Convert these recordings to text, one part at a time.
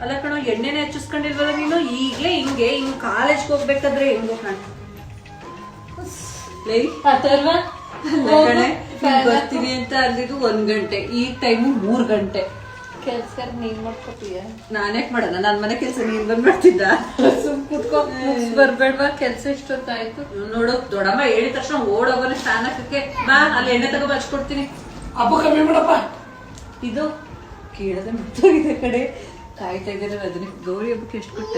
ಅಲ್ಲ ಕಣೋ, ಎಣ್ಣೆನೆ ಹಚ್ಚಿಸ್ಕೊಂಡಿಲ್ವಲ್ಲ ನೀನು? ಈಗ್ಲೇ ಹಿಂಗ್ ಕಾಲೇಜ್ಗೆ ಹೋಗ್ಬೇಕಾದ್ರೆ ಹೆಂಗೋ ಕಾಣ ಬರ್ತೀನಿ ಅಂತ ಅಂದಿದ್ದು 1 ಗಂಟೆ, ಈಗ ಟೈಮು 3 ಗಂಟೆ. ಕೆಲ್ಸ ನೀನ್ ಮಾಡ್ಕೊತೀಯ? ನಾನ್ಯಾಕ್ ಮಾಡೋಣ? ನನ್ ಮನೆ ಕೆಲ್ಸ ನೀನ್ ಬಂದ್ ಮಾಡ್ತಿದ್ದ? ಸುಮ್ ಕುತ್ಕೋ, ಬರ್ಬೇಡ್ವಾ? ಕೆಲ್ಸ ಇಷ್ಟೊತ್ತಾಯ್ತು ನೋಡು. ದೊಡ್ಡಮ್ಮ ಹೇಳಿದ ತಕ್ಷಣ ಓಡೋಗಲ್ಲ ಸ್ನಾನ ಹಾಕಕ್ಕೆ. ಬಾ, ಅಲ್ಲಿ ಎಣ್ಣೆ ತಗೋ ಹಚ್ಕೊಡ್ತೀನಿ. ಹಬ್ಬ ಕಮ್ಮಿ ಮಾಡಪ್ಪ. ಇದು ಕೇಳದೆ ಮುಟ್ಟೋಗಿದೆ ಕಡೆ. ಕಾಯ್ತಾ ಇದ್ದಾರೆ ರಜನಿ. ಗೌರಿ ಹಬ್ಬಕ್ಕೆ ಎಷ್ಟು ಕೊಟ್ಟ?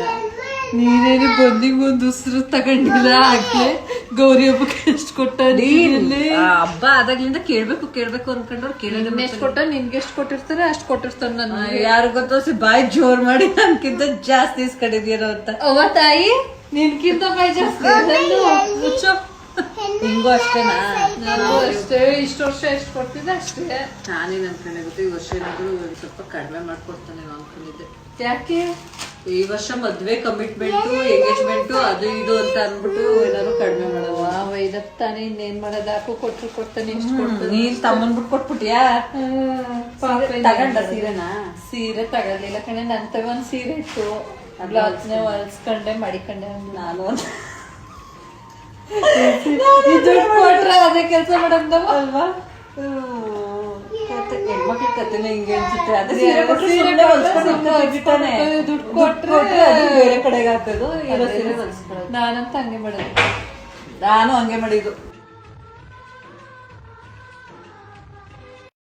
ನೀನೇನು ಬಂದಿಗೆ ಒಂದು ಉಸಿರು ತಗೊಂಡಿಲ್ಲ. ಆಗ್ಲೇ ಗೌರಿ ಹಬ್ಬಕ್ಕೆ ಎಷ್ಟು ಕೊಟ್ಟ? ಹಬ್ಬ ಆದಾಗ್ಲಿಂದ ಕೇಳ್ಬೇಕು ಅನ್ಕೊಂಡ್ರು ಕೇಳಿದ್ರೆ ಎಷ್ಟು ಕೊಟ್ಟ? ನಿನ್ಗೆ ಎಷ್ಟು ಕೊಟ್ಟಿರ್ತಾರೆ ಅಷ್ಟು ಕೊಟ್ಟಿರ್ತಾರ. ನನ್ನ ಯಾರು ಗೊತ್ತೋಸಿ ಬಾಯಿ ಜೋರ್ ಮಾಡಿ ನನ್ಕಿಂತ ಜಾಸ್ತಿ ಇಸ್ಕೊಂಡಿದ್ಯಾರೋ ಅಂತ. ಅವ್ವ ತಾಯಿ, ನಿನ್ಕಿಂತ ಬಾಯಿ ಜಾಸ್ತಿ. ಮುಚ್ಚೋ. ಹಿಂಗೂ ಅಷ್ಟೇನಾ? ನಾನು ಅಷ್ಟೇ. ಇಷ್ಟು ವರ್ಷ ಎಷ್ಟು ಕೊಡ್ತಿದ್ದೆ ಅಷ್ಟೇ. ನಾನೇನ್ ಅನ್ಕೊಂಡೆ ಗೊತ್ತಾ, ಈ ವರ್ಷ ಏನಾದ್ರು ಸ್ವಲ್ಪ ಕಡಿಮೆ ಮಾಡ್ಕೊಡ್ತಾನೆ ಅನ್ಕೊಂಡಿದ್ದೆ. ಯಾಕೆ? ಈ ವರ್ಷ ಮದ್ವೆ ಕಮಿಟ್ಮೆಂಟು, ಎಂಗೇಜ್ಮೆಂಟು, ಅದು ಇದು ಅಂತ ಅನ್ಬಿಟ್ಟು ಏನಾದ್ರು ಕಡಿಮೆ ಮಾಡಲ್ವ? ವೈದಪ್ ತಾನೇ, ಇನ್ನೇನ್ ಮಾಡೋದು? ಹಾಕು ಕೊಟ್ರು ಕೊಡ್ತಾನೆ. ಇಷ್ಟು ಕೊಡ್ತಾನೆ. ನೀನ್ ತಮ್ಮನ್ ಬಿಟ್ಟು ಕೊಟ್ಬಿಟ್ಯಾ? ತಗೊಂಡ ಸೀರೆನಾ? ಸೀರೆ ತಗೊಳ್ಳಿಲ್ಲ ಕಣೆ. ನನ್ ತಗೊಂಡ್ ಸೀರೆ ಇತ್ತು, ಬ್ಲೌಸ್ನೆ ಹೊಲ್ಸ್ಕೊಂಡೆ ಮಡಿಕೊಂಡೆ. ನಾನು ದುಡ್ಡು ಕೊಟ್ರೆ ಅದೇ ಕೆಲಸ ಮಾಡೋದು ಅಲ್ವಾ? ಹೆಣ್ಮಕ್ಳ ಕತೆನೆ ಹಿಂಗೆ ಅನ್ಸುತ್ತೆ. ಅದೇ ಸೀರೆ ಕೊಟ್ರೆ ಸುಮ್ನೆ ಹೊಲ್ಸ್ಕೊಂಡಿರ್ತಾನೆ. ದುಡ್ಡು ಕೊಟ್ರೆ ಅದು ಬೇರೆ ಕಡೆಗೆ ಹಾಕೋದು, ಇರೋ ಸೀರೆ ಹೊಲ್ಸ್ಕೊಳ್ಳೋದು. ನಾನಂತ ಹಂಗೆ ಮಾಡೋದು. ನಾನು ಹಂಗೆ ಮಾಡಿದ್ದು.